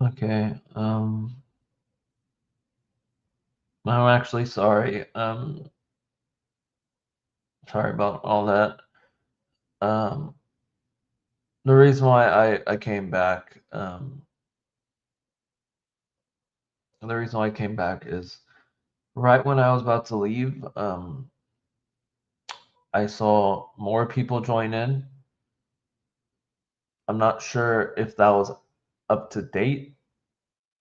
Okay. I'm actually sorry. Sorry about all that. Um, the reason why I came back, the reason why I came back is right when I was about to leave, I saw more people join in. I'm not sure if that was up to date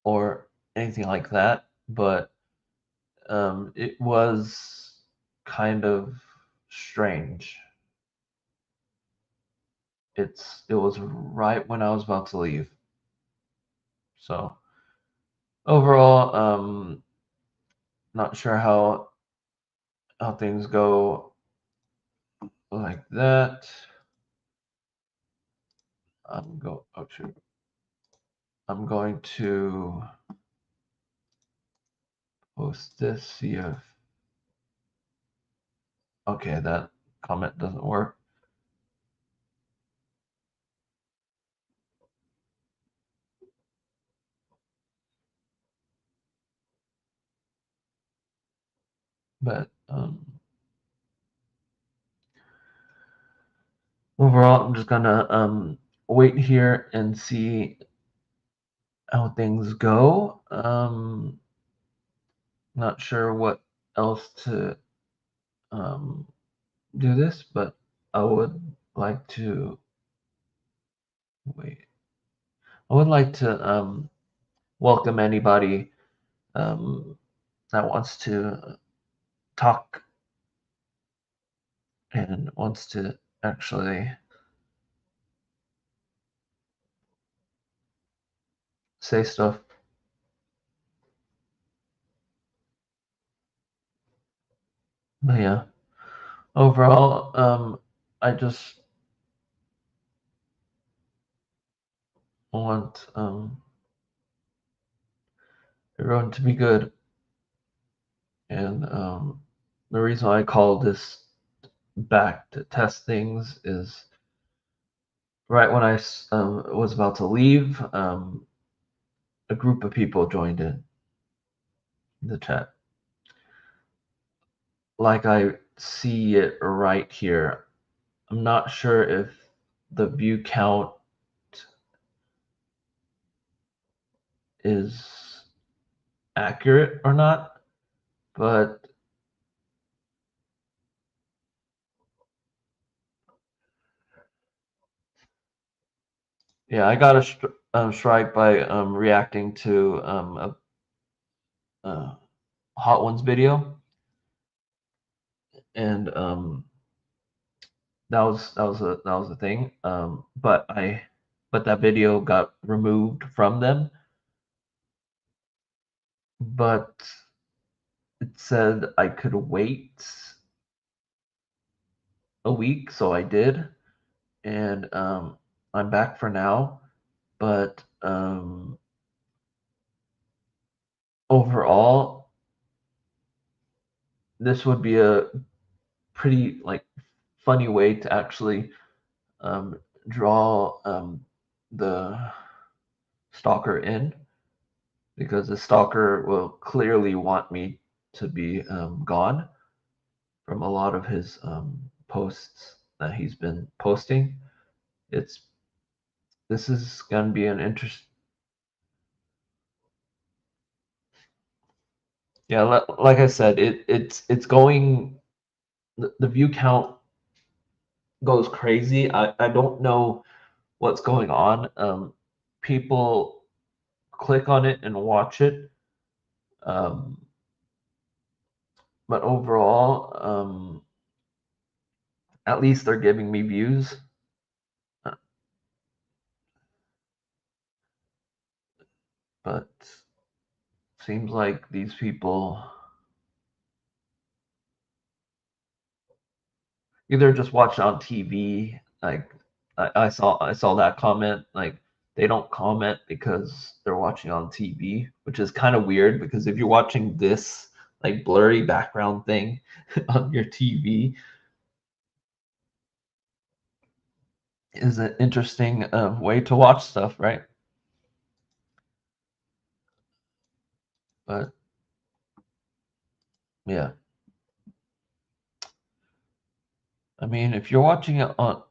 or anything like that, but it was kind of strange. It was right when I was about to leave. So overall, not sure how things go like that. Oh shoot. I'm going to post this, see if okay, that comment doesn't work. But overall, I'm just gonna wait here and see how things go. Not sure what else to um, do this, but I would like to wait. I would like to welcome anybody um, that wants to talk and wants to actually say stuff. But yeah, overall, I just want everyone to be good. And the reason I call this back to test things is right when I was about to leave, a group of people joined in the chat. Like I see it right here. I'm not sure if the view count is accurate or not, but yeah, I got a strike by reacting to a Hot Ones video, and that was a thing. But that video got removed from them. But it said I could wait a week, so I did, and I'm back for now. But overall, this would be a pretty like funny way to actually um, draw the stalker in because the stalker will clearly want me to be gone from a lot of his posts that he's been posting. It's this is going to be an interest. Yeah, like I said, it's going. The view count goes crazy. I don't know what's going on. People click on it and watch it, um, but overall, at least they're giving me views. Uh, But seems like these people either just watch on TV. Like I saw that comment. Like they don't comment because they're watching on TV, which is kind of weird because if you're watching this like blurry background thing on your TV, is an interesting way to watch stuff, right? But yeah, I mean, if you're watching it on,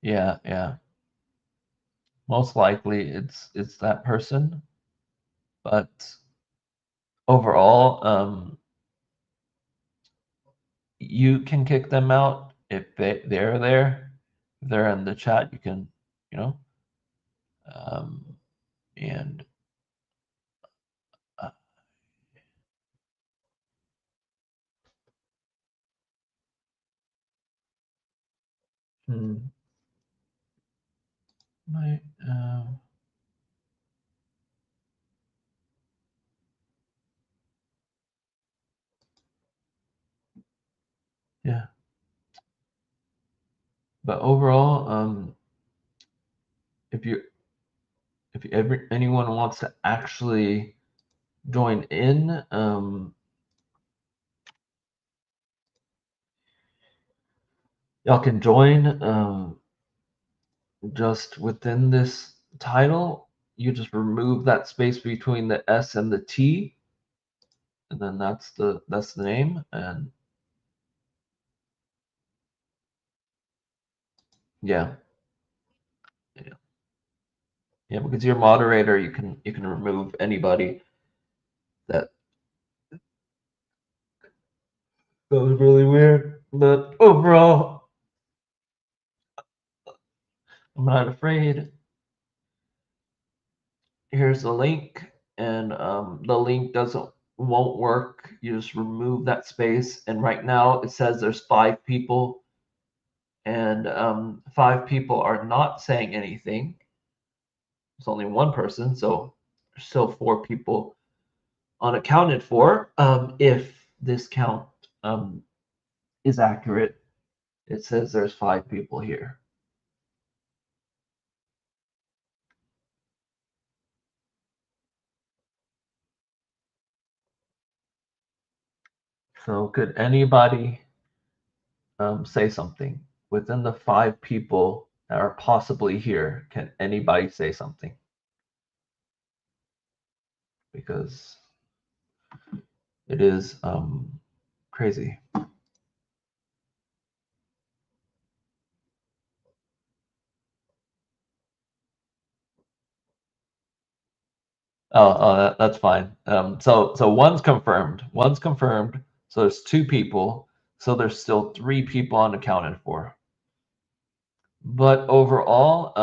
yeah, yeah, most likely it's that person. But overall, you can kick them out if they're there. If they're in the chat, you can, you know, um, and uh, hmm, my, yeah. But overall, if you if ever anyone wants to actually join in, y'all can join. Just within this title, you just remove that space between the S and the T, and then that's the name. And yeah, yeah, yeah. Because you're moderator, you can remove anybody that goes really weird. But overall, I'm not afraid. Here's the link, and the link won't work. You just remove that space, and right now it says there's 5 people, and 5 people are not saying anything. It's only one person, so there's still 4 people unaccounted for. If this count is accurate, it says there's 5 people here. So could anybody say something within the 5 people that are possibly here? Can anybody say something? Because it is crazy. Oh, that's fine. So one's confirmed. One's confirmed. So there's 2 people. So there's still 3 people unaccounted for. But overall,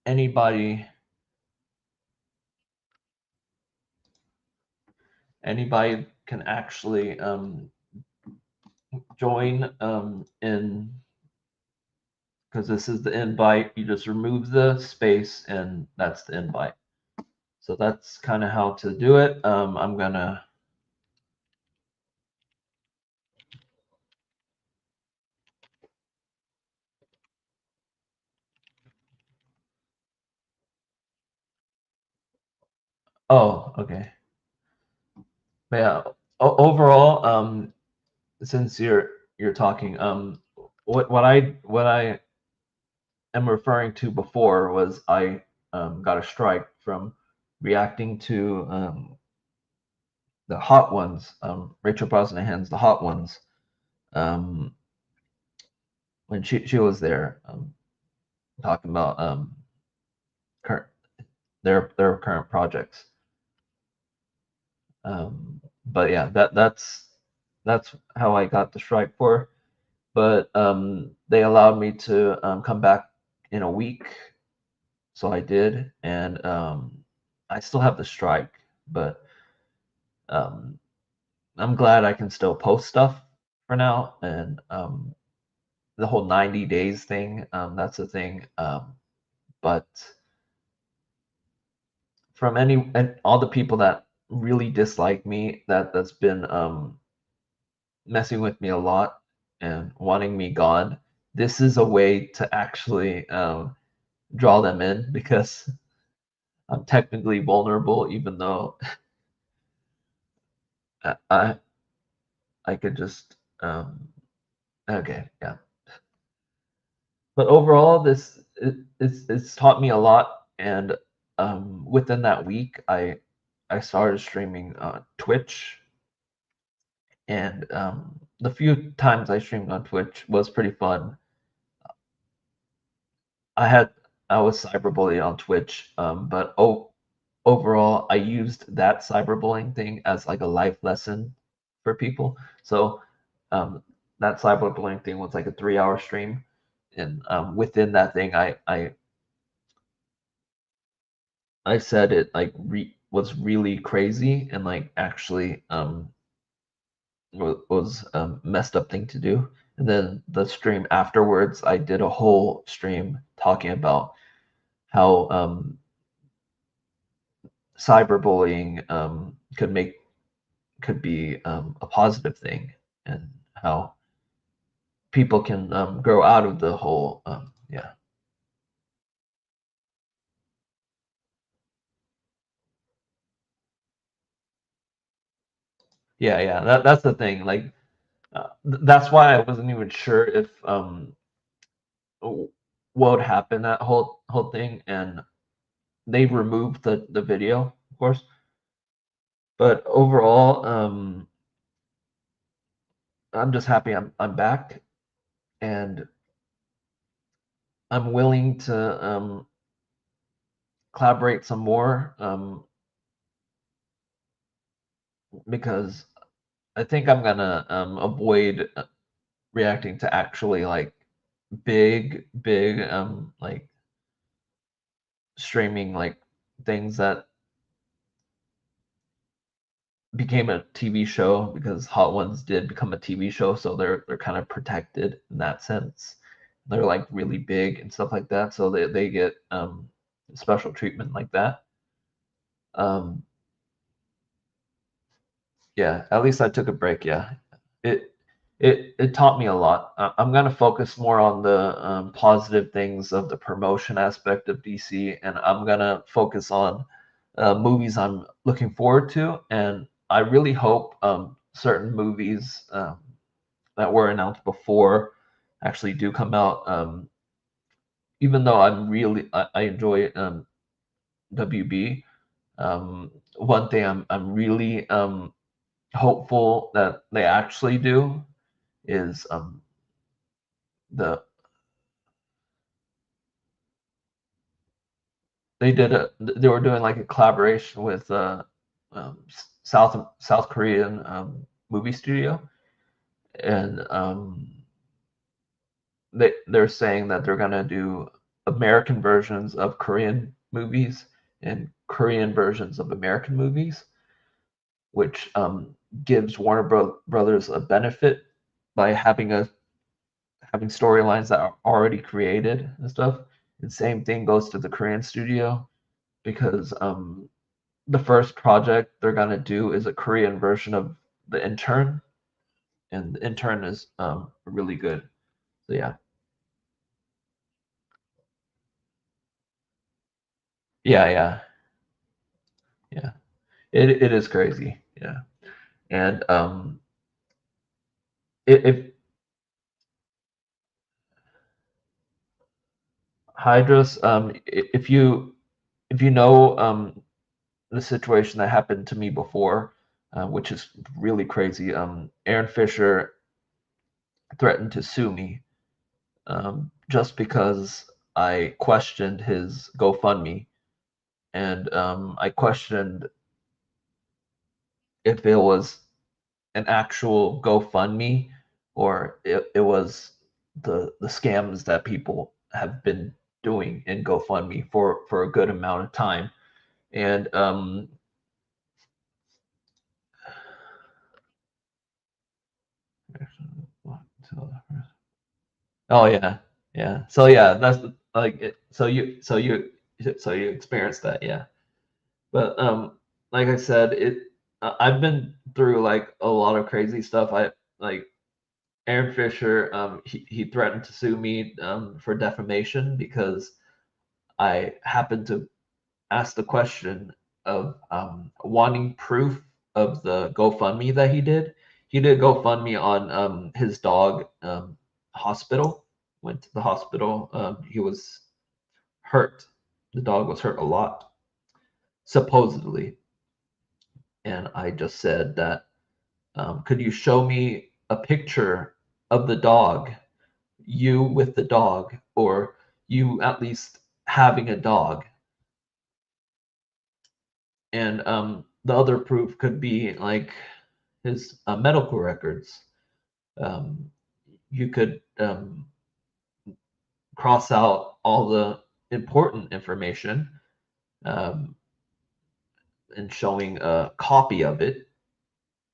anybody anybody can actually join in, because this is the invite. You just remove the space, and that's the invite. So that's kind of how to do it. I'm gonna. Oh, okay. But yeah. Overall, since you're talking, what I am referring to before was I got a strike from reacting to the Hot Ones, Rachel Brosnahan's The Hot Ones, um, when she was there, talking about current their current projects. But yeah, that's how I got the strike for. But they allowed me to come back in a week, so I did, and I still have the strike, but um, I'm glad I can still post stuff for now. And the whole 90 days thing, that's the thing. But from any and all the people that really dislike me, that's been messing with me a lot and wanting me gone, this is a way to actually draw them in, because I'm technically vulnerable, even though I I could just okay, yeah. But overall, it's taught me a lot, and within that week, I started streaming Twitch, and the few times I streamed on Twitch was pretty fun. I had I was cyberbullied on Twitch, but overall, I used that cyberbullying thing as like a life lesson for people. So um, that cyberbullying thing was like a 3 hour stream, and within that thing, I said it like was really crazy and like actually was a messed up thing to do. And then the stream afterwards, I did a whole stream talking about how cyberbullying could be a positive thing, and how people can grow out of the whole yeah, that's the thing, like that's why I wasn't even sure if what would happen, that whole thing. And they removed the video, of course, but overall I'm just happy I'm back, and I'm willing to collaborate some more, because I think I'm gonna avoid reacting to actually like big like streaming like things that became a TV show, because Hot Ones did become a TV show, so they're kind of protected in that sense. They're like really big and stuff like that, so they get special treatment like that. Um, yeah, at least I took a break. Yeah, it it taught me a lot. I'm gonna focus more on the positive things of the promotion aspect of DC, and I'm gonna focus on movies I'm looking forward to. And I really hope certain movies that were announced before actually do come out. Even though I enjoy WB, one thing I'm really hopeful that they actually do is the they were doing like a collaboration with South Korean movie studio, and they're saying that they're gonna do American versions of Korean movies and Korean versions of American movies, which gives Brothers a benefit by having storylines that are already created and stuff. And same thing goes to the Korean studio, because the first project they're gonna do is a Korean version of The Intern, and The Intern is really good. So yeah, yeah, yeah. It is crazy. Yeah, and if Hydras, if you know the situation that happened to me before, which is really crazy. Aaron Fisher threatened to sue me just because I questioned his GoFundMe, and I questioned if it was an actual GoFundMe, or it was the scams that people have been doing in GoFundMe for a good amount of time. And oh yeah, yeah. So yeah, that's like so you experienced that, yeah. But like I said, I've been through like a lot of crazy stuff. I like Aaron Fisher. He threatened to sue me for defamation because I happened to ask the question of wanting proof of the GoFundMe that he did. He did GoFundMe on his dog hospital. Went to the hospital. He was hurt. The dog was hurt a lot, supposedly. And I just said that, could you show me a picture of the dog, you with the dog, or you at least having a dog? And the other proof could be like his medical records. Um, you could cross out all the important information, um, and showing a copy of it,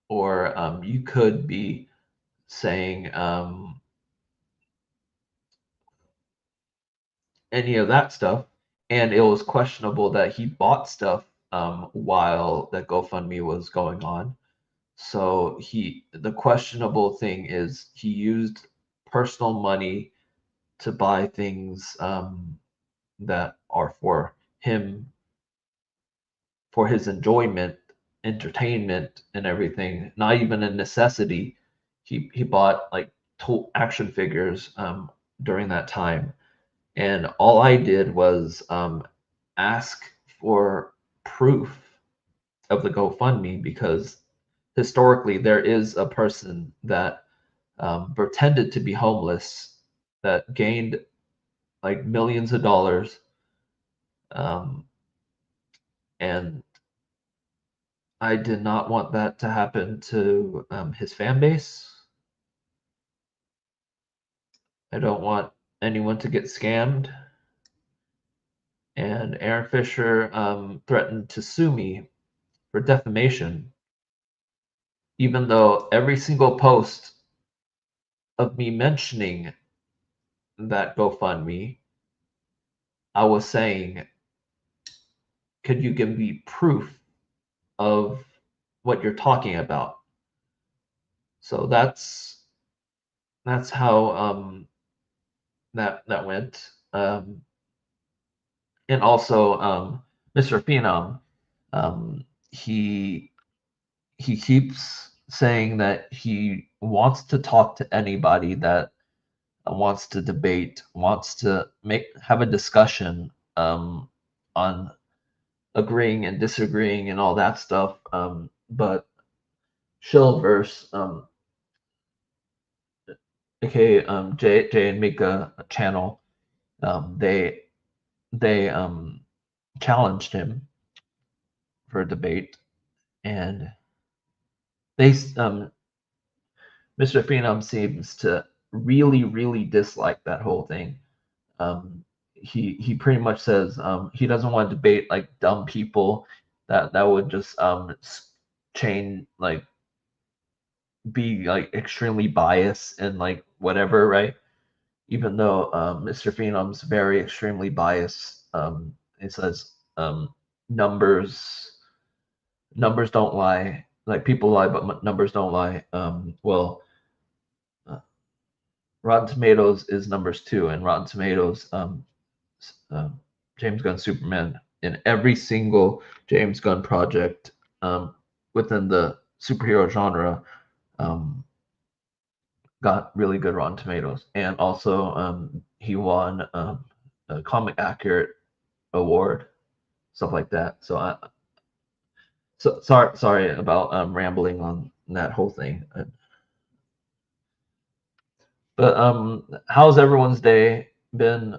or you could be saying any of that stuff, and it was questionable that he bought stuff while the GoFundMe was going on. So the questionable thing is he used personal money to buy things that are for him, for his enjoyment, entertainment, and everything. Not even a necessity. He bought like action figures during that time, and all I did was ask for proof of the GoFundMe, because historically there is a person that pretended to be homeless that gained like millions of dollars, um, and I did not want that to happen to his fan base. I don't want anyone to get scammed. And Aaron Fisher threatened to sue me for defamation, even though every single post of me mentioning that GoFundMe, I was saying, could you give me proof of what you're talking about? So that's how that went. And also Mr. Phenom, he keeps saying that he wants to talk to anybody that wants to debate, wants to have a discussion on agreeing and disagreeing and all that stuff. But Shillverse, aka Jay and Mika channel, they challenged him for a debate, and they Mr. Phenom seems to really dislike that whole thing. He pretty much says he doesn't want to debate like dumb people that would just change, like be like extremely biased and like whatever, right? Even though Mr. Phenom's very extremely biased. It says numbers don't lie. Like people lie, but numbers don't lie. Well, uh, Rotten Tomatoes is numbers too, and Rotten Tomatoes, James Gunn Superman in every single James Gunn project within the superhero genre um, got really good Rotten Tomatoes, and also he won a Comic Accurate award, stuff like that. So sorry about rambling on that whole thing. But how's everyone's day been?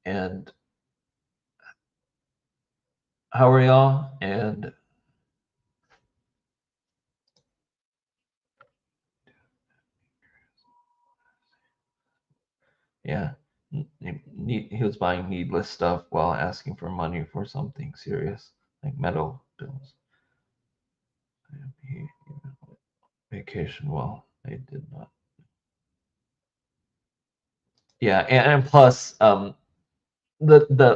And how are y'all? And yeah, he was buying needless stuff while asking for money for something serious, like metal bills. He vacation well, I did not. Yeah, and plus, the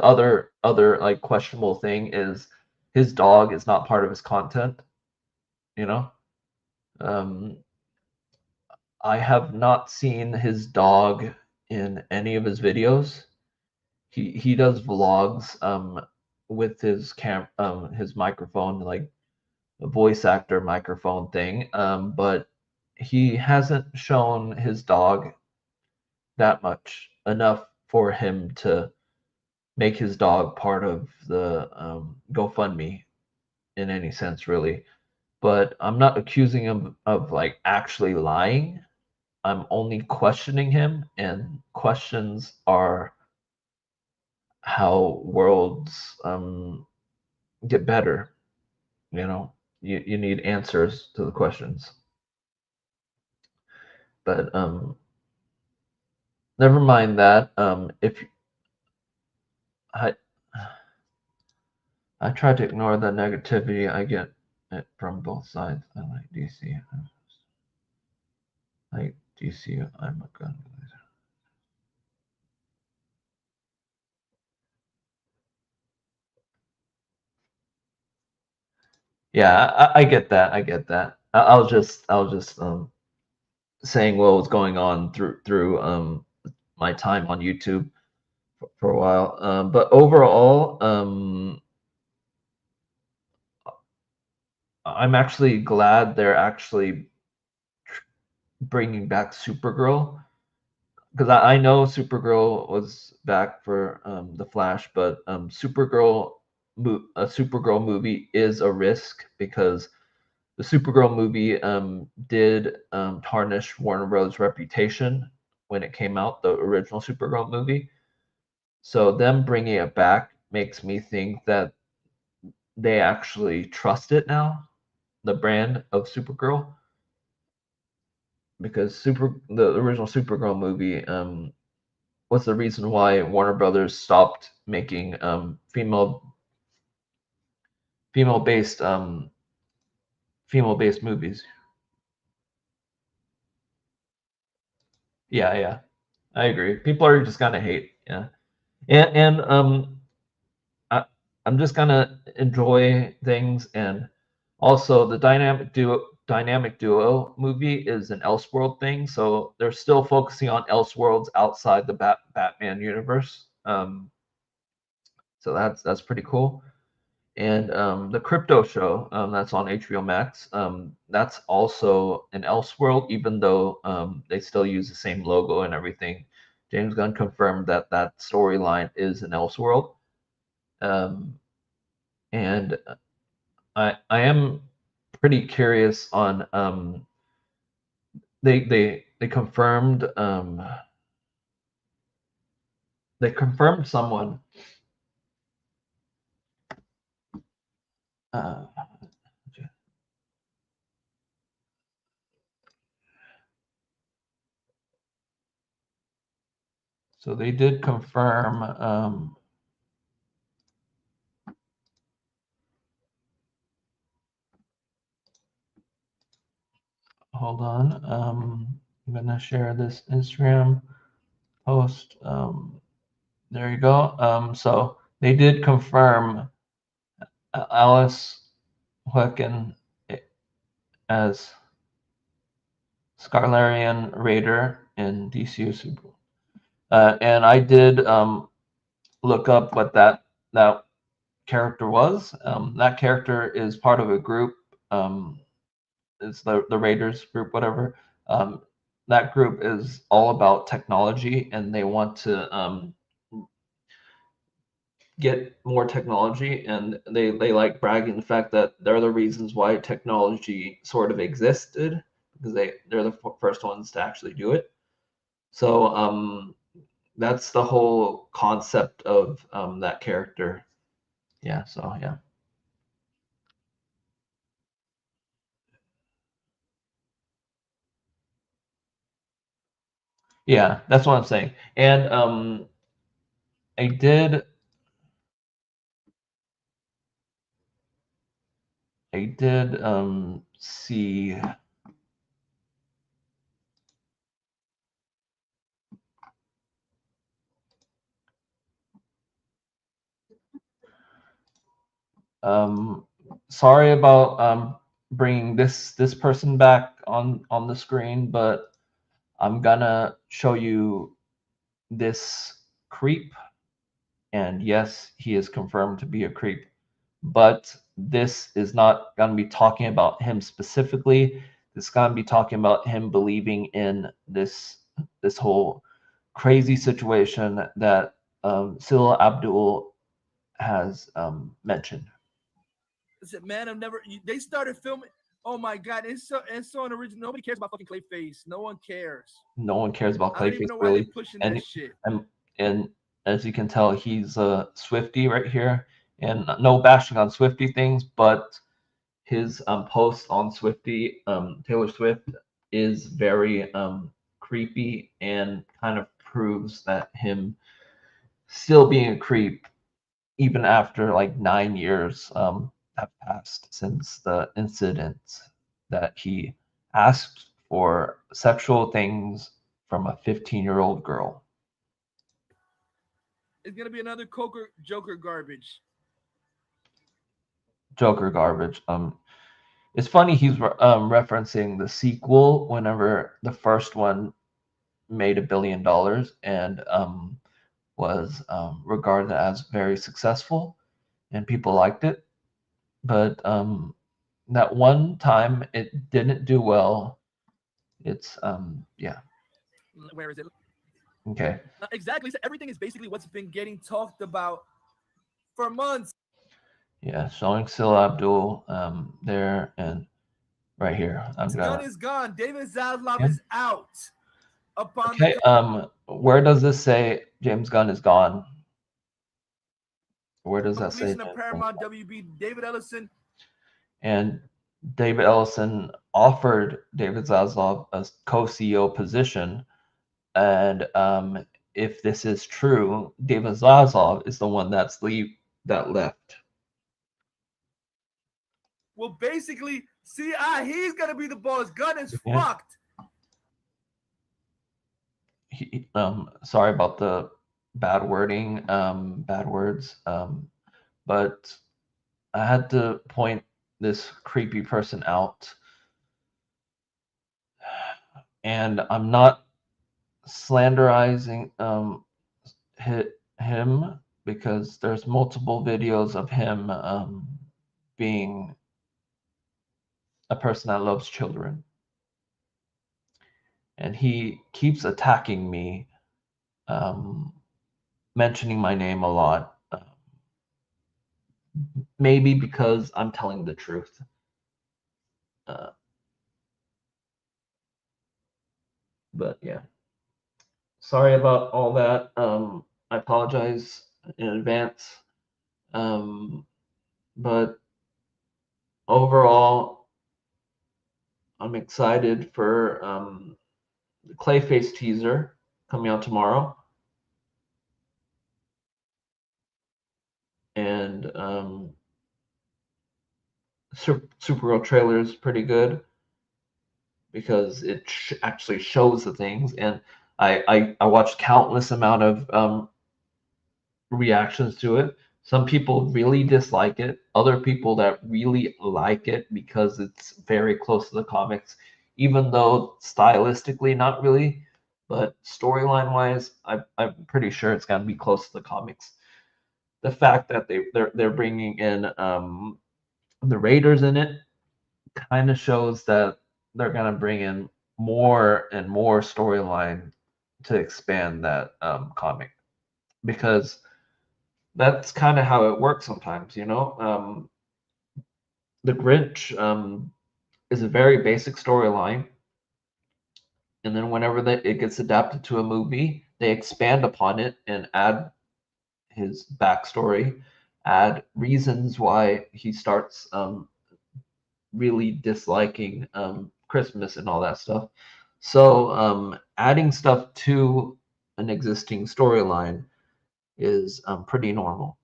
other like questionable thing is his dog is not part of his content. You know, um, I have not seen his dog in any of his videos. He does vlogs with his microphone, like a voice actor microphone thing, but he hasn't shown his dog that much enough for him to make his dog part of the GoFundMe in any sense, really. But I'm not accusing him of like actually lying. I'm only questioning him, and questions are how worlds get better. You know, you need answers to the questions. But never mind that. If I I try to ignore the negativity, I get it from both sides. I like DC. Like DC, I'm a gun blazer. Yeah, I get that. I get that. I was just saying what was going on through my time on YouTube for a while. But overall, I'm actually glad they're actually bringing back Supergirl, because I know Supergirl was back for the Flash, but a Supergirl movie is a risk, because the Supergirl movie did tarnish Warner Bros. Reputation when it came out, the original Supergirl movie. So them bringing it back makes me think that they actually trust it now, the brand of Supergirl, because the original Supergirl movie was the reason why Warner Brothers stopped making female based female based movies. Yeah, yeah, I agree. People are just gonna hate. Yeah, and I, I'm just gonna enjoy things. And also, the dynamic duo movie is an Elseworld thing, so they're still focusing on Elseworlds outside the Batman universe. So that's pretty cool. And the Crypto Show, that's on HBO Max, that's also an Elseworld, even though they still use the same logo and everything. James Gunn confirmed that that storyline is an Elseworld. Um, and I am pretty curious on they confirmed someone. Uh, so they did confirm. Hold on. I'm gonna share this Instagram post. There you go. So they did confirm Alice Hoeken as Scarlarian Raider in DCU Super. And I did look up what that character was. That character is part of a group. It's the Raiders group, whatever. That group is all about technology, and they want to get more technology, and they like bragging the fact that they're the reasons why technology sort of existed, because they're the first ones to actually do it. So that's the whole concept of that character. Yeah. So yeah. Yeah, that's what I'm saying. And I did see um sorry about bringing this person back on the screen, but I'm gonna show you this creep. And yes, he is confirmed to be a creep, but this is not going to be talking about him specifically. This is going to be talking about him believing in this whole crazy situation that Silla Abdul has mentioned. I said, man, I've never. They started filming. Oh my god, it's so unoriginal. Nobody cares about fucking Clayface. No one cares. No one cares about I don't even Clayface know why they really, pushing that and shit. and and as you can tell, he's a Swifty right here, and no bashing on Swifty things, but his post on Swifty, Taylor Swift, is very creepy and kind of proves that him still being a creep even after like 9 years have passed since the incident that he asked for sexual things from a 15-year-old girl. It's gonna be another Coker Joker garbage. Joker garbage. It's funny he's referencing the sequel whenever the first one made $1 billion and was regarded as very successful and people liked it. But that one time it didn't do well. It's yeah. Where is it? Okay. Exactly. So everything is basically what's been getting talked about for months. Yeah, showing Silla Abdul there and right here. I'm Gunn gonna is gone. David Zaslav yeah. is out upon the Okay. Where does this say James Gunn is gone? Where does that say completion of James Gunn is Paramount gone? WB. David Ellison And David Ellison offered David Zaslav a co-CEO position, and if this is true, David Zaslav is the one that left. will basically see. He's gonna be the boss. Gunn is Yeah. fucked. Sorry about the bad wording, bad words, but I had to point this creepy person out, and I'm not slanderizing him because there's multiple videos of him being a person that loves children, and he keeps attacking me, um, mentioning my name a lot. Maybe because I'm telling the truth. Uh, but yeah, sorry about all that. I apologize in advance. Um, but overall, I'm excited for the Clayface teaser coming out tomorrow. And Supergirl trailer is pretty good because it actually shows the things. And I watched countless amount of reactions to it. Some people really dislike it. Other people that really like it because it's very close to the comics, even though stylistically not really, but storyline wise, I'm pretty sure it's gonna be close to the comics. The fact that they're bringing in the Raiders in it kind of shows that they're gonna bring in more and more storyline to expand that comic because that's kind of how it works sometimes, you know. The Grinch is a very basic storyline, and then whenever it gets adapted to a movie, they expand upon it and add his backstory, add reasons why he starts really disliking Christmas and all that stuff. So adding stuff to an existing storyline is pretty normal.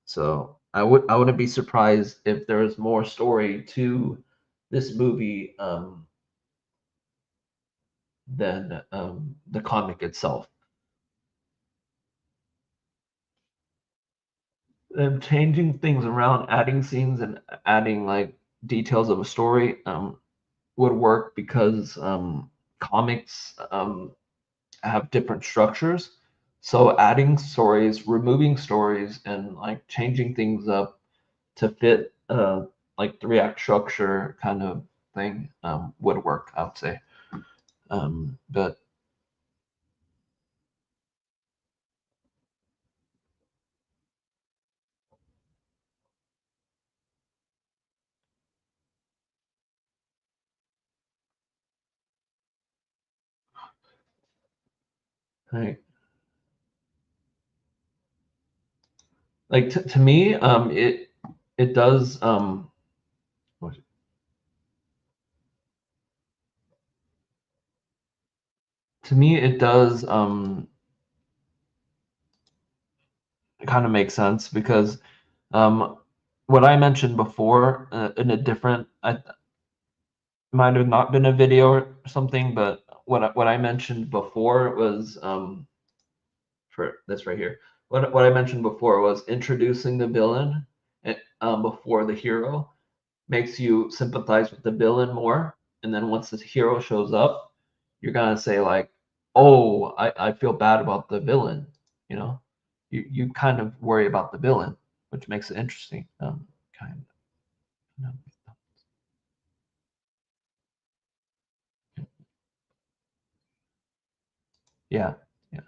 So I wouldn't be surprised if there is more story to this movie than the comic itself. And changing things around, adding scenes and adding like details of a story would work because comics have different structures. So adding stories, removing stories, and like changing things up to fit like 3 act structure kind of thing would work, I would say. But like to me, it does to me it does kind of make sense because what I mentioned before in a different, I might have not been a video or something, but what I mentioned before was for this right here. What I mentioned before was introducing the villain before the hero makes you sympathize with the villain more, and then once the hero shows up, you're gonna say like, "Oh, I feel bad about the villain," you know. You kind of worry about the villain, which makes it interesting. Kind of. Yeah, yeah.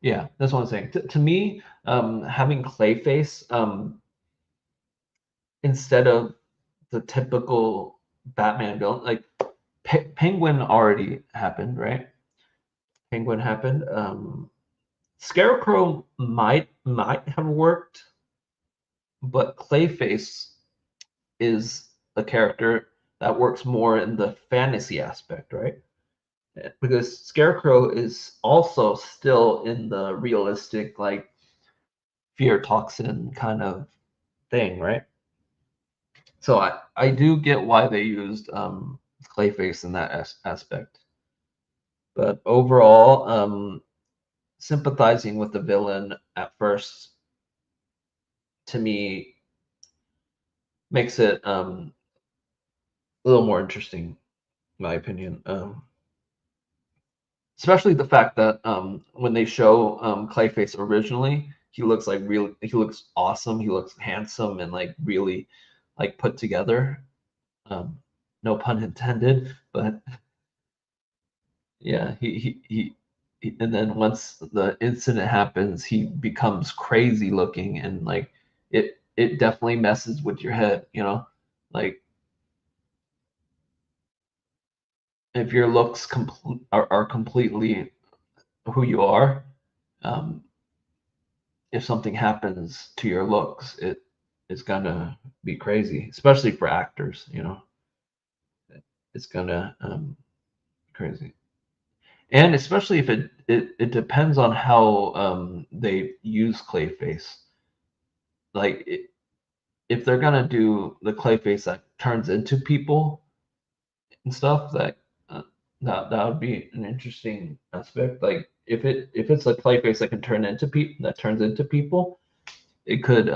Yeah, that's what I'm saying. To me, having Clayface instead of the typical Batman villain, like Penguin already happened, right? Penguin happened. Scarecrow might have worked, but Clayface is a character that works more in the fantasy aspect, right? Because Scarecrow is also still in the realistic, like fear toxin kind of thing, right? So I do get why they used Clayface in that aspect, but overall, sympathizing with the villain at first to me makes it a little more interesting, in my opinion. Especially the fact that when they show Clayface originally, he looks like really, he looks awesome. He looks handsome and like really like put together. Um, no pun intended, but yeah, and then once the incident happens, he becomes crazy looking and like it definitely messes with your head, you know? Like if your looks are completely who you are, um, if something happens to your looks, it's gonna be crazy, especially for actors, you know. It's gonna crazy. And especially if it depends on how they use Clayface. Like if they're gonna do the Clayface that turns into people and stuff, uh, that would be an interesting aspect. Like if it's a Clayface that can turn into people that turns into people, it could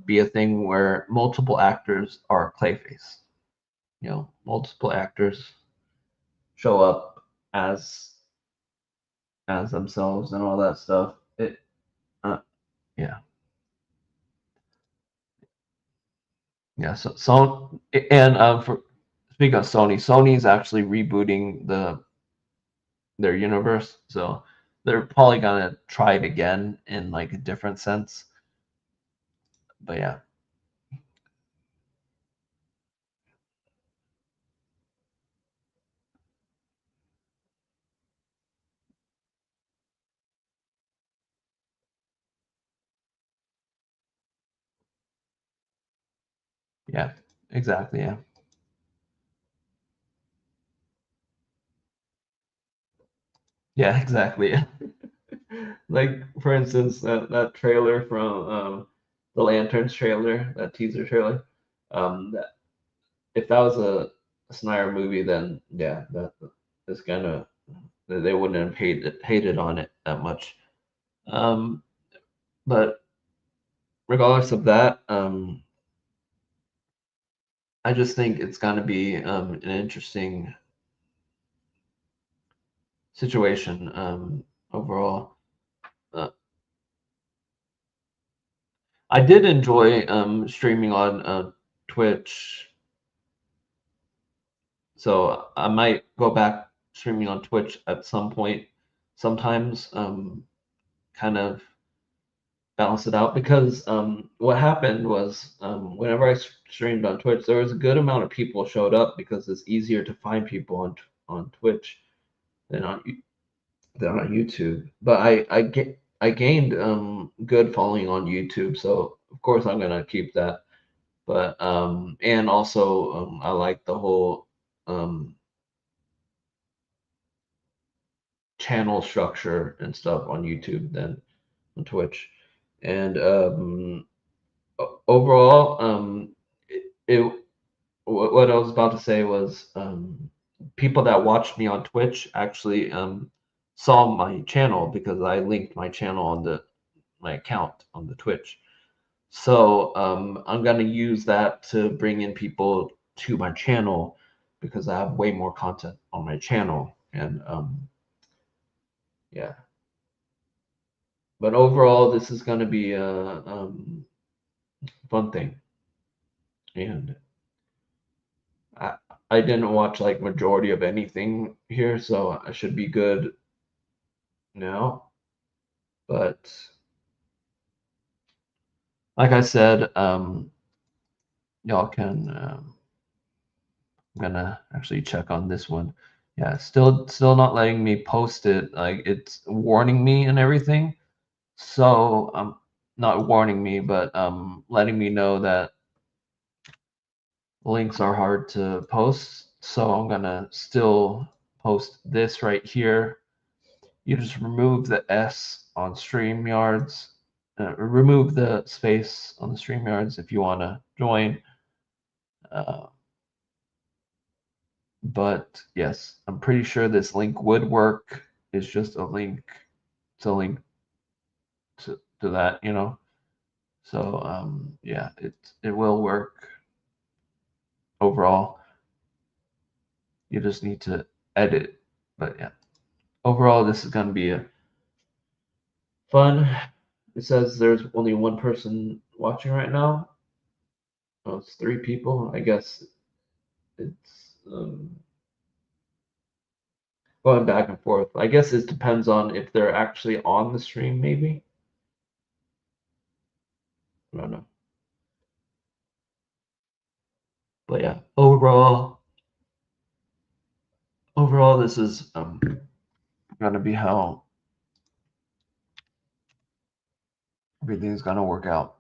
be a thing where multiple actors are Clayface. You know, multiple actors show up as as themselves and all that stuff. It yeah. Yeah, so and for speaking of Sony, Sony's actually rebooting their universe, so they're probably gonna try it again in like a different sense. But yeah, yeah, exactly, yeah, yeah, exactly. Yeah. Like for instance, that trailer from the Lanterns trailer, that teaser trailer. That if that was a Snyder movie, then yeah, that is gonna they wouldn't have hated on it that much. Um, but regardless of that, I just think it's gonna be an interesting situation overall. Uh, I did enjoy streaming on Twitch, so I might go back streaming on Twitch at some point. Sometimes, kind of balance it out because what happened was whenever I streamed on Twitch, there was a good amount of people showed up because it's easier to find people on Twitch than on YouTube. But I gained good following on YouTube, so of course I'm gonna keep that. But and also I like the whole um channel structure and stuff on YouTube than on Twitch. And overall, it what I was about to say was people that watched me on Twitch actually saw my channel because I linked my channel on my account on the Twitch. So I'm gonna use that to bring in people to my channel because I have way more content on my channel. And yeah. But overall, this is gonna be a fun thing. And I I didn't watch like majority of anything here, so I should be good now. But like I said, y'all can. I'm gonna actually check on this one. Yeah, still not letting me post it. Like it's warning me and everything. So not warning me, but letting me know that links are hard to post. So I'm gonna still post this right here. You just remove the S on StreamYards. Remove the space on the StreamYards if you want to join. Uh, but yes, I'm pretty sure this link would work. It's just a link. It's a link to that, you know. So yeah, it will work overall. You just need to edit. But yeah, overall, this is gonna be a fun. It says there's only one person watching right now. Oh, it's 3 people. I guess it's going back and forth. I guess it depends on if they're actually on the stream, maybe. I don't know. But yeah, overall, this is gonna be how everything's gonna work out.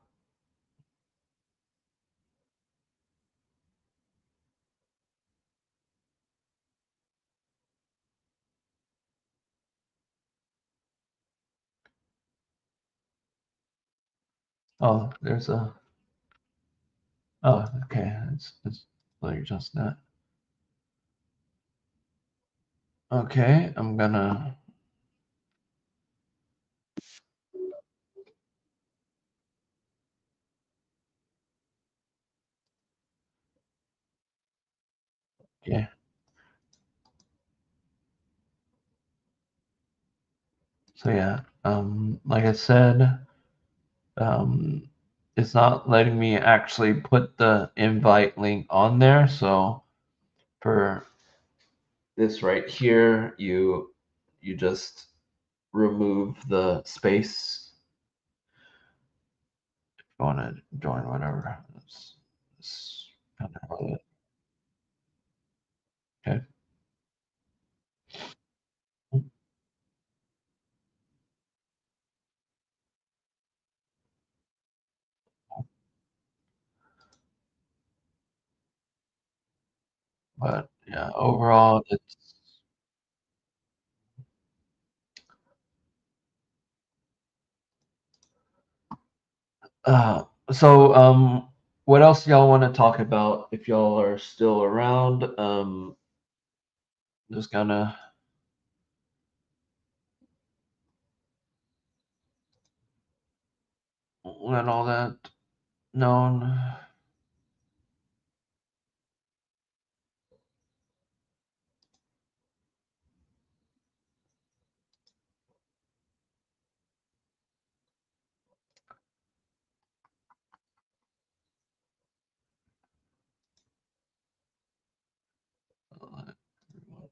Oh, there's a. Oh, okay. It's let me adjust that. Okay, I'm gonna. Yeah. So yeah, like I said, um, it's not letting me actually put the invite link on there. So for this right here, you just remove the space. If you want to join whatever. It's kind of hard. Okay. But yeah, overall, it's so what else y'all want to talk about if y'all are still around? Just gonna let all that known.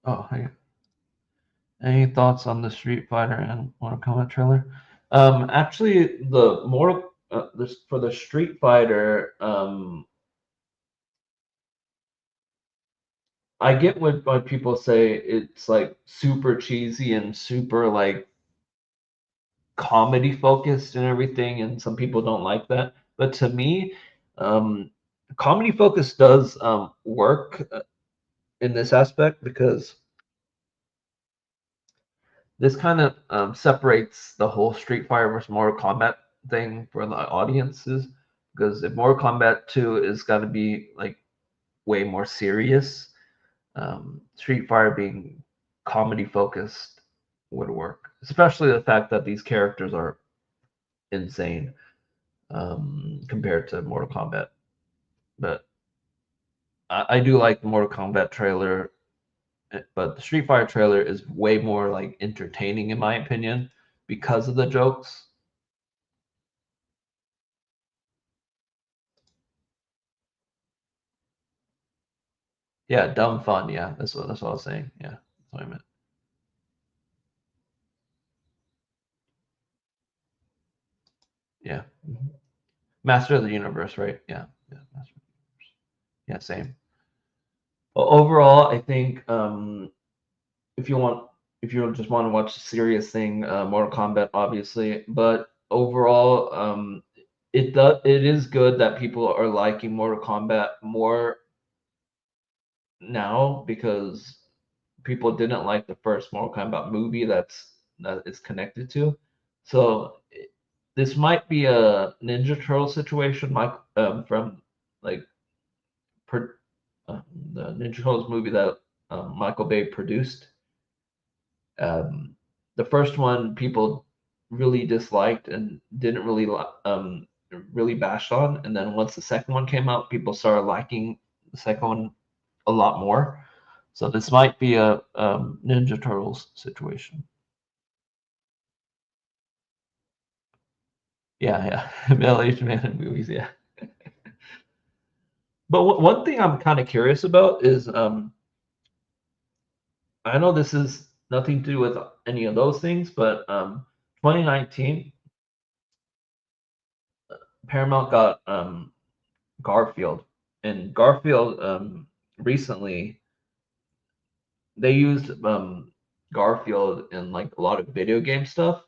Oh, hey. Any thoughts on the Street Fighter and Mortal Kombat trailer? Actually, the Mortal this for the Street Fighter, I get what why people say it's like super cheesy and super like comedy focused and everything, and some people don't like that. But to me, um, comedy focus does work in this aspect because this kind of separates the whole Street Fighter versus Mortal Kombat thing for the audiences. Because if Mortal Kombat 2 is going to be like way more serious, Street Fighter being comedy focused would work. Especially the fact that these characters are insane compared to Mortal Kombat. But I do like the Mortal Kombat trailer, but the Street Fighter trailer is way more like entertaining in my opinion because of the jokes. Yeah, dumb fun. Yeah, that's what I was saying. Yeah, that's what I meant. Yeah, Master of the Universe, right? Yeah, yeah, Master of the Universe. Yeah, same. Well, overall, I think if you want, if you just want to watch a serious thing, Mortal Kombat, obviously. But overall, it is good that people are liking Mortal Kombat more now because people didn't like the first Mortal Kombat movie that is connected to. So this might be a Ninja Turtle situation, Mike, from like per, the Ninja Turtles movie that Michael Bay produced. Um, the first one people really disliked and didn't really bash on, and then once the second one came out, people started liking the second one a lot more. So this might be a Ninja Turtles situation. Yeah, yeah, middle-aged man in movies. Yeah, but one thing I'm kind of curious about is I know this is nothing to do with any of those things, but 2019 Paramount got Garfield, and Garfield recently they used Garfield in like a lot of video game stuff,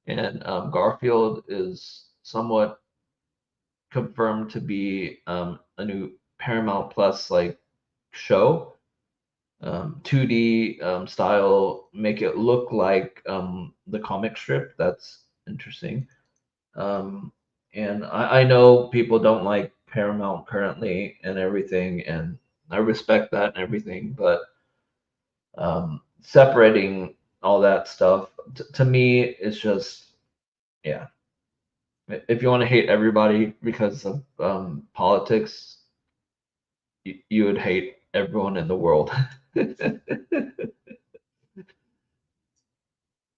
and Garfield is somewhat confirmed to be a new Paramount Plus like show, 2D style, make it look like the comic strip. That's interesting. Um, and I know people don't like Paramount currently and everything, and I respect that and everything, but separating all that stuff to me is just, yeah. If you want to hate everybody because of politics, you would hate everyone in the world.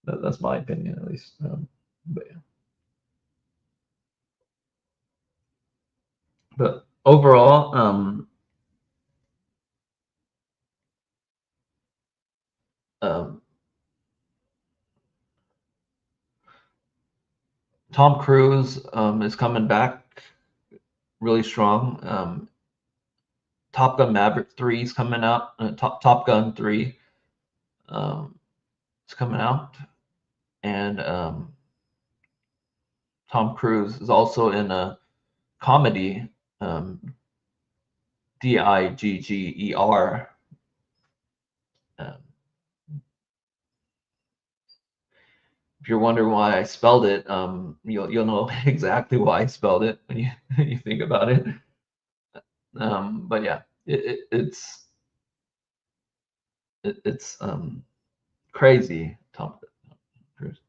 That's my opinion, at least. But yeah. But overall, um, Tom Cruise is coming back really strong. Top Gun Maverick 3 is coming out. Top Gun 3 um, is coming out, and Tom Cruise is also in a comedy, um, Digger. Um, if you're wondering why I spelled it, you'll know exactly why I spelled it when you when you think about it. But yeah, it's crazy. Tom Cruise.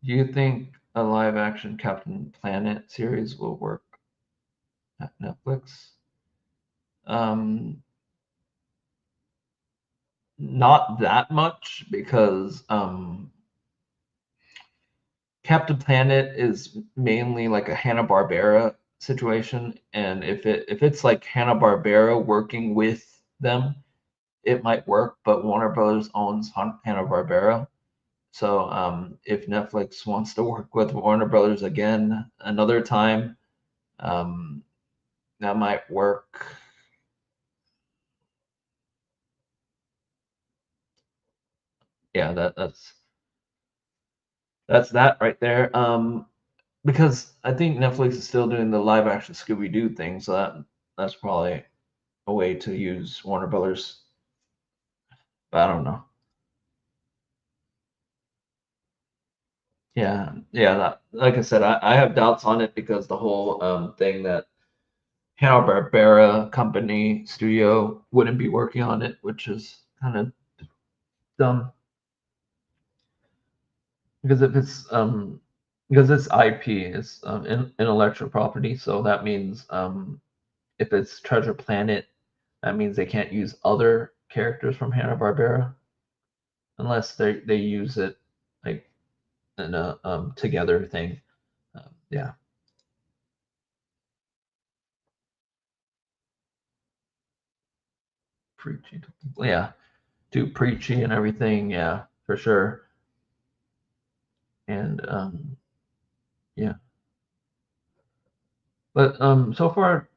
Do you think a live action Captain Planet series will work at Netflix? Um, Not that much because Captain Planet is mainly like a Hanna-Barbera situation, and if it's like Hanna-Barbera working with them, it might work. But Warner Brothers owns Hanna-Barbera, So if Netflix wants to work with Warner Brothers again another time, that might work. Yeah, that's that right there. Because I think Netflix is still doing the live action Scooby Doo thing, so that's probably a way to use Warner Brothers. But I don't know. Yeah. That, like I said, I have doubts on it because the whole thing that Hanna-Barbera company studio wouldn't be working on it, which is kind of dumb. Because if it's because it's IP, it's intellectual property, so that means if it's Treasure Planet, that means they can't use other characters from Hanna-Barbera unless they use it like in a together thing. Yeah. Preachy. Yeah. Do preachy and everything. Yeah, for sure. And yeah. But so far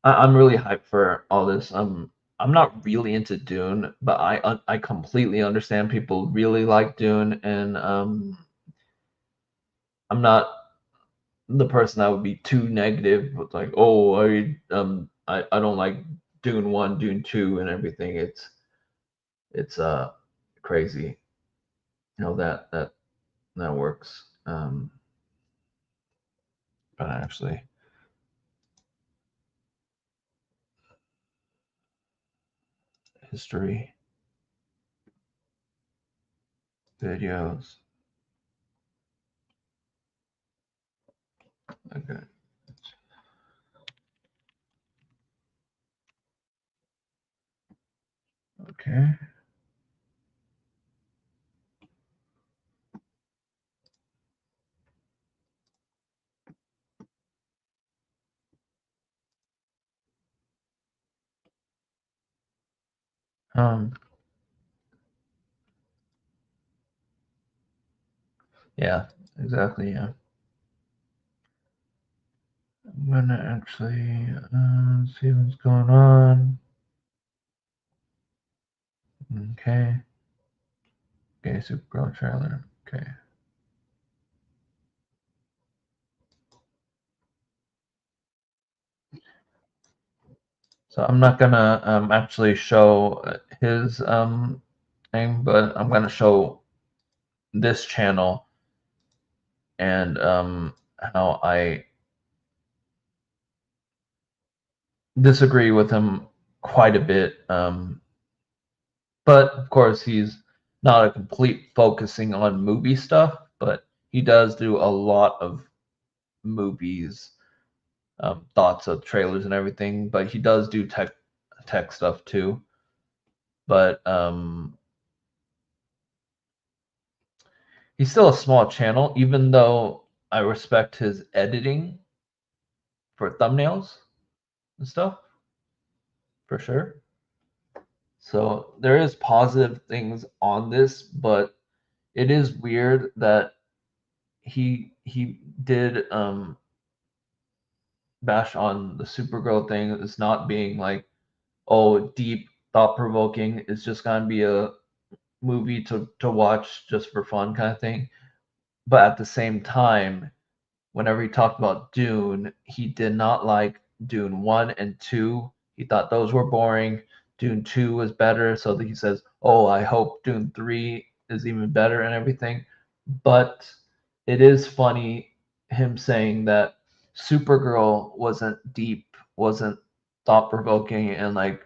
I'm really hyped for all this. I'm not really into Dune, but I completely understand people really like Dune, and I'm not the person that would be too negative with like, oh, I don't like Dune 1, Dune 2 and everything. It's crazy. You know that works. But actually history videos. Okay. Okay. Um yeah, exactly, yeah. I'm gonna actually see what's going on. Okay. Okay, Supergirl trailer. Okay. So I'm not gonna actually show his thing, but I'm gonna show this channel and how I disagree with him quite a bit. But of course, he's not a complete focusing on movie stuff, but he does do a lot of movies, thoughts of trailers and everything. But he does do tech stuff too. But he's still a small channel, even though I respect his editing for thumbnails and stuff for sure. So there is positive things on this, but it is weird that he did bash on the Supergirl thing as not being like, oh, deep, thought provoking. It's just gonna be a movie to watch just for fun kind of thing. But at the same time, whenever he talked about Dune, he did not like Dune 1 and 2. He thought those were boring. Dune 2 was better. So he says, oh, I hope Dune 3 is even better and everything. But it is funny him saying that Supergirl wasn't deep, wasn't thought provoking, and like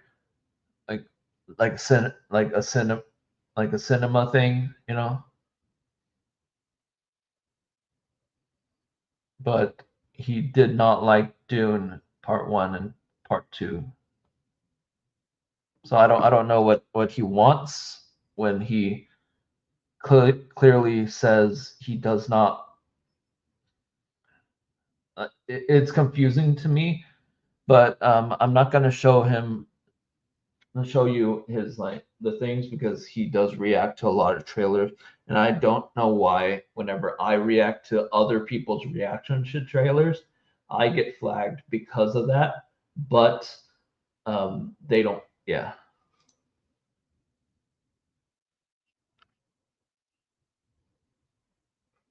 like a cinema thing, you know. But he did not like Dune Part One and Part Two. So I don't know what he wants when he clearly says he does not. It's confusing to me, but I'm not going to show him I'll show you his like the things because he does react to a lot of trailers, and I don't know why whenever I react to other people's reactions to trailers, I get flagged because of that. But they don't. Yeah,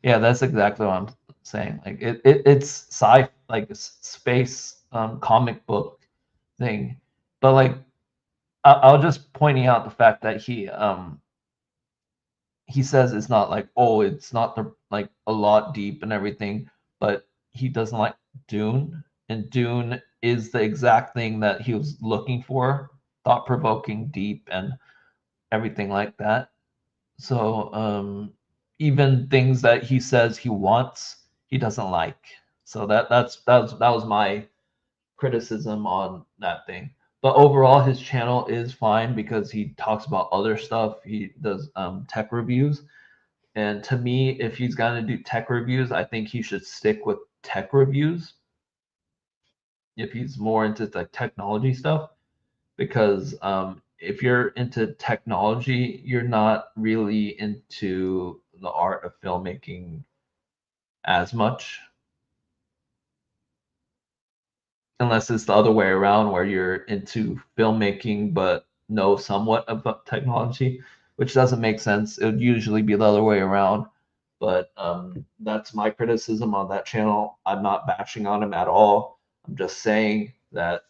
yeah, that's exactly what I'm saying. Like it's like space comic book thing, but like I'll just pointing out the fact that he says it's not like, oh, it's not the like a lot deep and everything, but he doesn't like Dune, and Dune is the exact thing that he was looking for, thought provoking, deep, and everything like that. So even things that he says he wants, he doesn't like. So that was my criticism on that thing. But overall, his channel is fine because he talks about other stuff. He does tech reviews, and to me, if he's going to do tech reviews, I think he should stick with tech reviews if he's more into the technology stuff. Because if you're into technology, you're not really into the art of filmmaking as much, unless it's the other way around where you're into filmmaking but know somewhat about technology, which doesn't make sense. It would usually be the other way around. But that's my criticism on that channel. I'm not bashing on him at all. I'm just saying that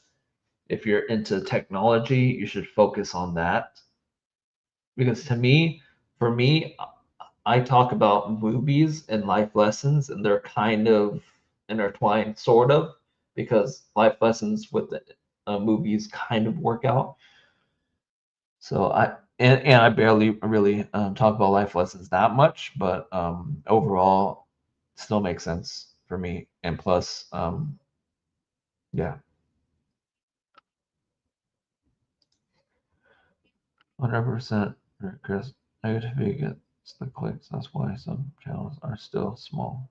if you're into technology, you should focus on that. Because to me, for me, I talk about movies and life lessons, and they're kind of intertwined, sort of, because life lessons with the movies kind of work out. So and I barely really talk about life lessons that much, but overall, still makes sense for me. And plus, yeah, 100%. Because negativity gets the clicks. That's why some channels are still small.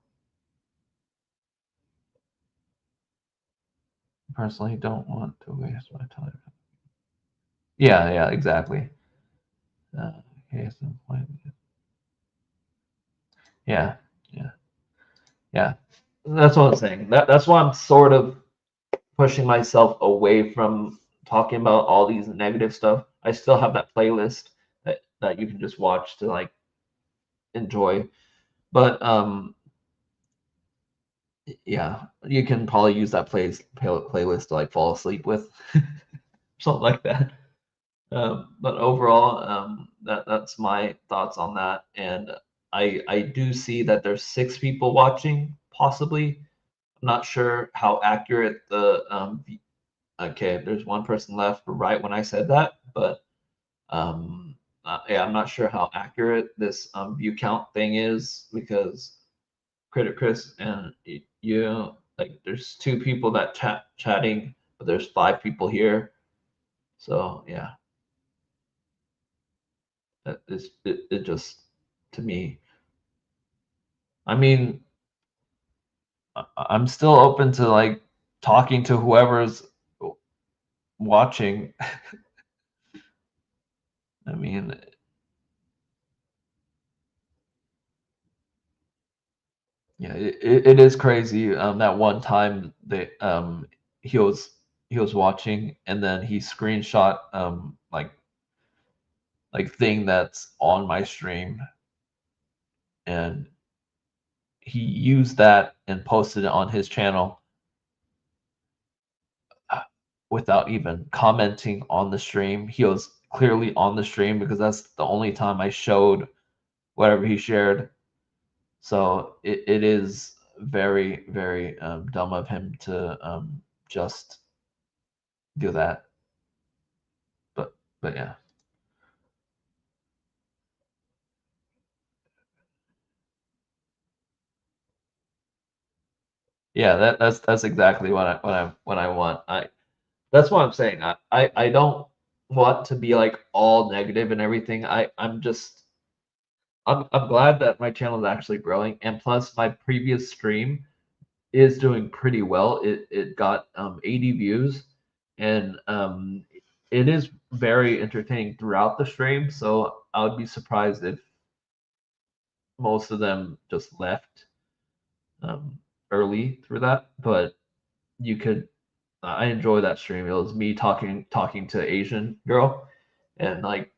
Personally, don't want to waste my time. Yeah, yeah, exactly. Okay, so yeah, yeah, yeah. That's what I'm saying. That's why I'm sort of pushing myself away from talking about all these negative stuff. I still have that playlist that you can just watch to like enjoy. But yeah, you can probably use that playlist to like fall asleep with, something like that. But overall, that's my thoughts on that. And I do see that there's 6 people watching, possibly. I'm not sure how accurate the okay, there's one person left right when I said that, but yeah, I'm not sure how accurate this view count thing is because Critic Chris and you like there's 2 people that chatting, but there's 5 people here. So yeah, it just to me. I mean, I'm still open to like talking to whoever's watching. I mean, yeah, it is crazy. That one time that he was he was watching and then he screenshot like thing that's on my stream and he used that and posted it on his channel without even commenting on the stream. He was clearly on the stream because that's the only time I showed whatever he shared. So it is very, very dumb of him to just do that. But yeah. Yeah, that's exactly what I want. That's what I'm saying. I don't want to be like all negative and everything. I'm just I'm glad that my channel is actually growing, and plus my previous stream is doing pretty well. It got 80 views, and it is very entertaining throughout the stream. So I would be surprised if most of them just left um, early through that. But you could, I enjoy that stream. It was me talking to Asian girl and like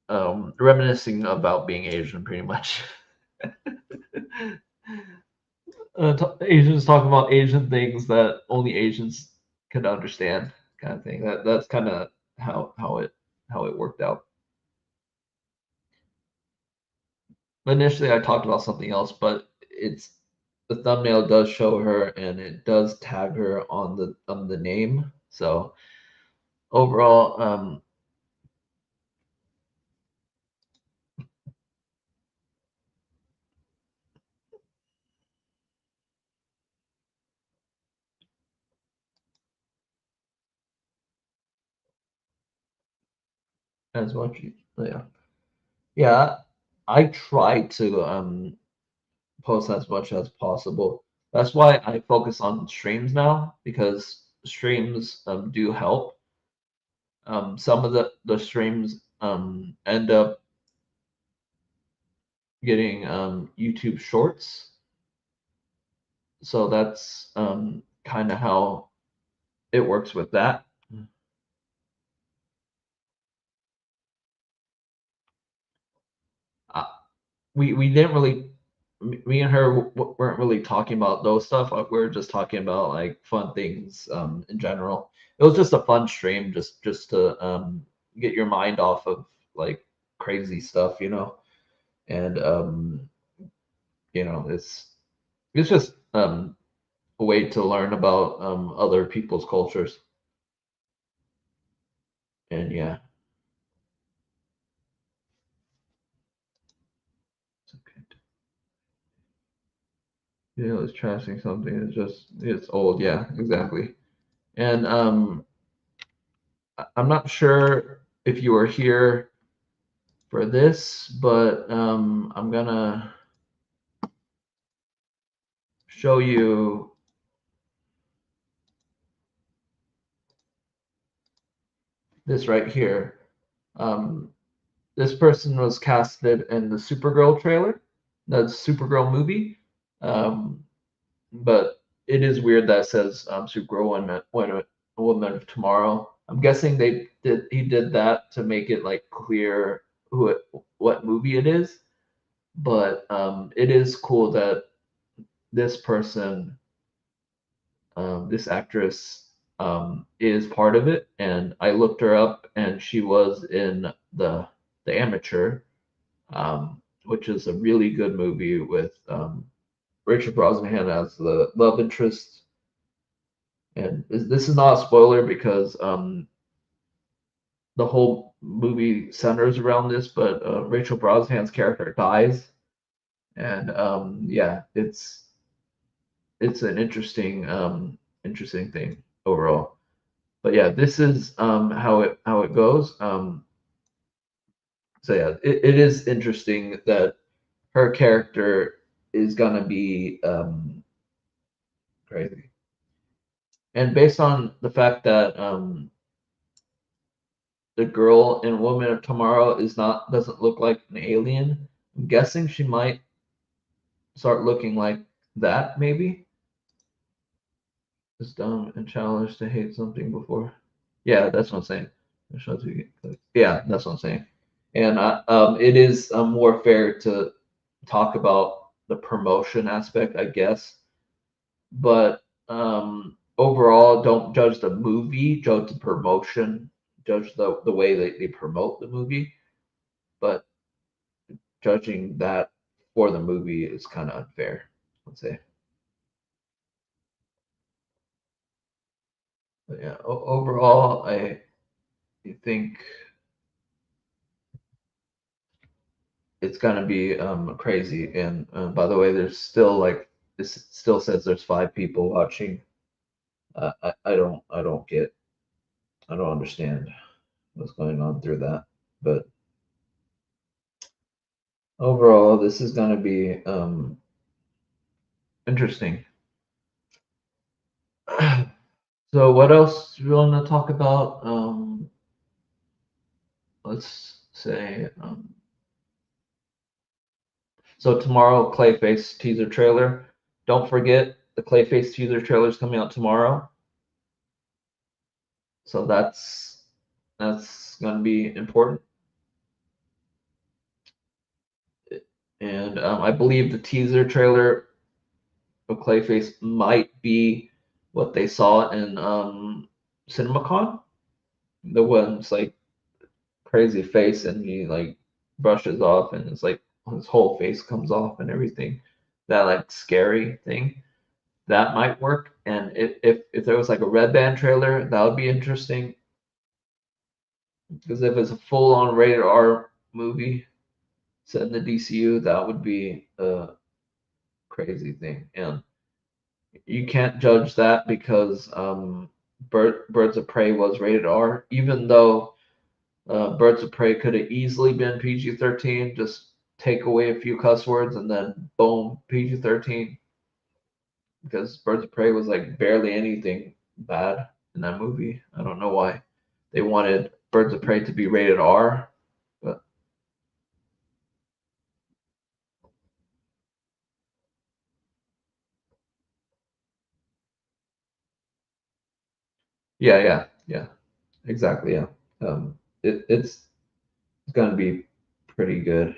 reminiscing about being Asian, pretty much. Asians talking about Asian things that only Asians can understand, kind of thing. That's kind of how it worked out. Initially, I talked about something else, but it's the thumbnail does show her and it does tag her on the name. So overall, as much, yeah, yeah. I try to post as much as possible. That's why I focus on streams now because streams do help. Some of the streams end up getting YouTube Shorts, so that's kind of how it works with that. Uh, we didn't really me and her weren't really talking about those stuff. We were just talking about like fun things in general. It was just a fun stream, just to get your mind off of like crazy stuff, and it's just a way to learn about other people's cultures. And yeah, it's okay. It's trashing something. It's old. Yeah, exactly. And I'm not sure if you were here for this, but I'm gonna show you this right here. Um, this person was casted in the Supergirl trailer, the Supergirl movie. Um, but it is weird that it says Supergirl Woman of Tomorrow. I'm guessing he did that to make it like clear what movie it is. But it is cool that this person, this actress, is part of it. And I looked her up, and she was in the Amateur, which is a really good movie with Rachel Brosnahan as the love interest. And this is not a spoiler because the whole movie centers around this, but Rachel Brosnahan's character dies, and yeah, it's an interesting thing overall. But yeah, this is how it goes. So yeah, it is interesting that her character is gonna be crazy, and based on the fact that the girl in Woman of Tomorrow doesn't look like an alien, I'm guessing she might start looking like that maybe. It's dumb and childish to hate something before. Yeah, that's what I'm saying. Yeah, that's what I'm saying. And it is more fair to talk about the promotion aspect, I guess. But overall, don't judge the movie, judge the promotion, judge the way they promote the movie. But judging that for the movie is kind of unfair, let's say. But yeah, overall, I think it's gonna be crazy. And by the way, there's still like this still says there's 5 people watching. I don't understand what's going on through that. But overall, this is gonna be interesting. So what else do you want to talk about? let's say so tomorrow Clayface teaser trailer. Don't forget the Clayface teaser trailer is coming out tomorrow. So that's going to be important. And I believe the teaser trailer of Clayface might be what they saw in CinemaCon. The one's like crazy face and he like brushes off and it's like his whole face comes off and everything. That like scary thing. That might work. And if there was like a Red Band trailer, that would be interesting. Because if it's a full on rated R movie set in the DCU, that would be a crazy thing. And you can't judge that because Birds of Prey was rated R, even though Birds of Prey could have easily been PG-13. Just take away a few cuss words and then boom, PG-13. Because Birds of Prey was like barely anything bad in that movie. I don't know why they wanted Birds of Prey to be rated R, but yeah, exactly, yeah. It's gonna be pretty good.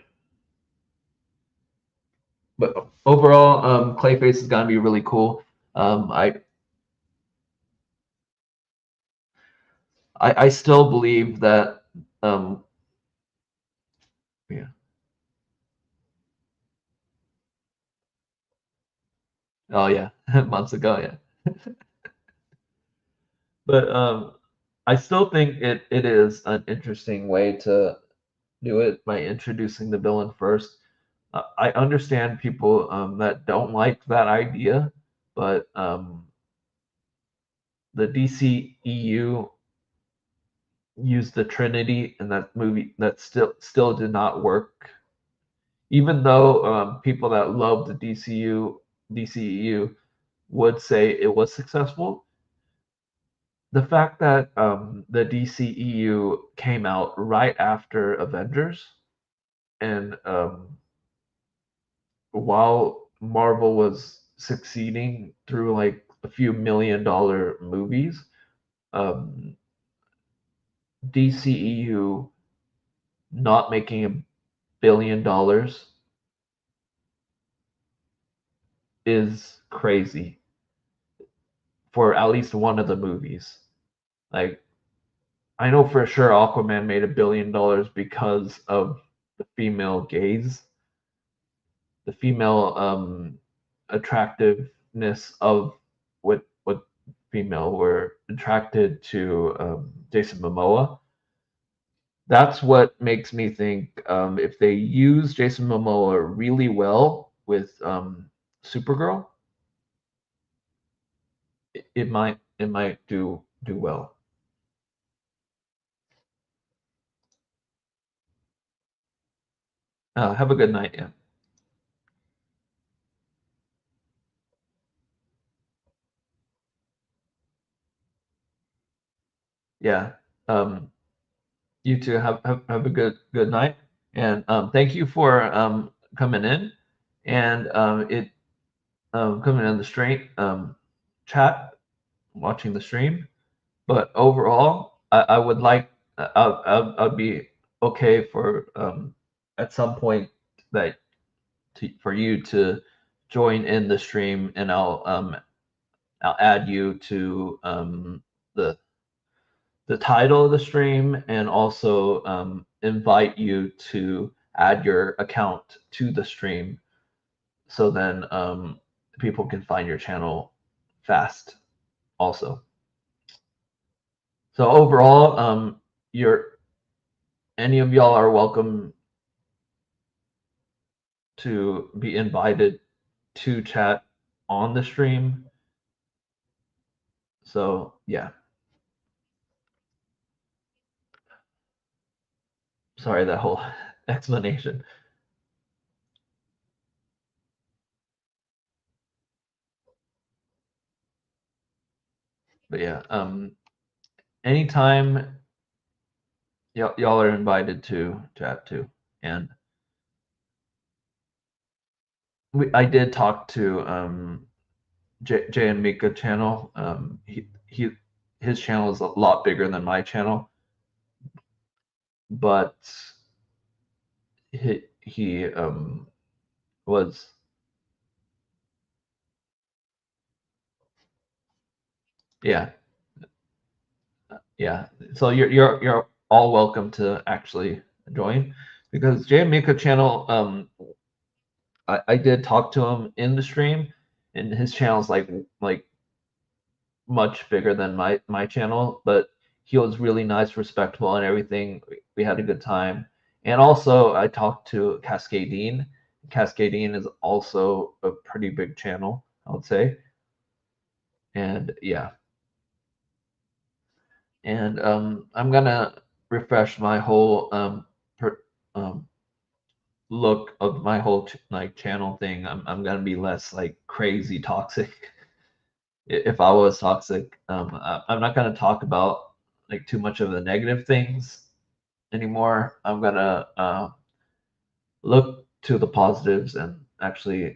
But overall, Clayface is gonna be really cool. Um, I, I still believe that. Um, yeah. Oh yeah, months ago, yeah. But I still think it is an interesting way to do it by introducing the villain first. I understand people that don't like that idea, but the DCEU used the Trinity in that movie that still did not work. Even though people that love the DCEU would say it was successful, the fact that the DCEU came out right after Avengers, and while Marvel was succeeding through like a few $1 million movies, um, DCEU not making $1 billion is crazy for at least one of the movies. Like I know for sure Aquaman made $1 billion because of the female gaze, the female attractiveness of what female were attracted to Jason Momoa. That's what makes me think if they use Jason Momoa really well with Supergirl, it might do well. Have a good night. Yeah, yeah. Um, you two have a good night, and thank you for coming in and it coming in the stream chat, watching the stream. But overall, I would like I'd be okay for at some point that for you to join in the stream, and I'll add you to the the title of the stream and also invite you to add your account to the stream so then people can find your channel fast also. So overall, you're any of y'all are welcome to be invited to chat on the stream. So yeah, sorry that whole explanation, but yeah, anytime y'all are invited to chat too. And I did talk to Jay and Mika channel. His channel is a lot bigger than my channel, but he was yeah. Yeah, so you're all welcome to actually join because Jay and Mika channel. I did talk to him in the stream, and his channel's like much bigger than my channel, but he was really nice, respectful, and everything. We had a good time, and also I talked to Cascadine. Cascadine is also a pretty big channel, I would say, and yeah, and I'm gonna refresh my whole um look of my whole like channel thing. I'm gonna be less like crazy toxic. If I was toxic, I'm not gonna talk about like too much of the negative things anymore. I'm gonna look to the positives and actually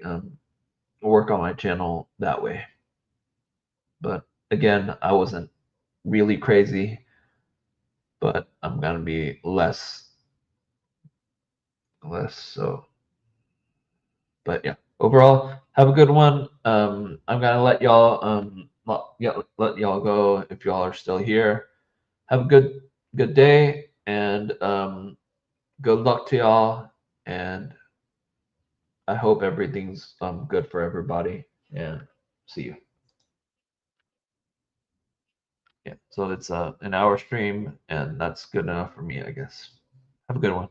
work on my channel that way. But again, I wasn't really crazy, but I'm gonna be less so. But yeah, overall, have a good one. I'm gonna let y'all let y'all go if y'all are still here. Have a good day and good luck to y'all. And I hope everything's good for everybody. And see you. Yeah. So it's an hour stream, and that's good enough for me, I guess. Have a good one.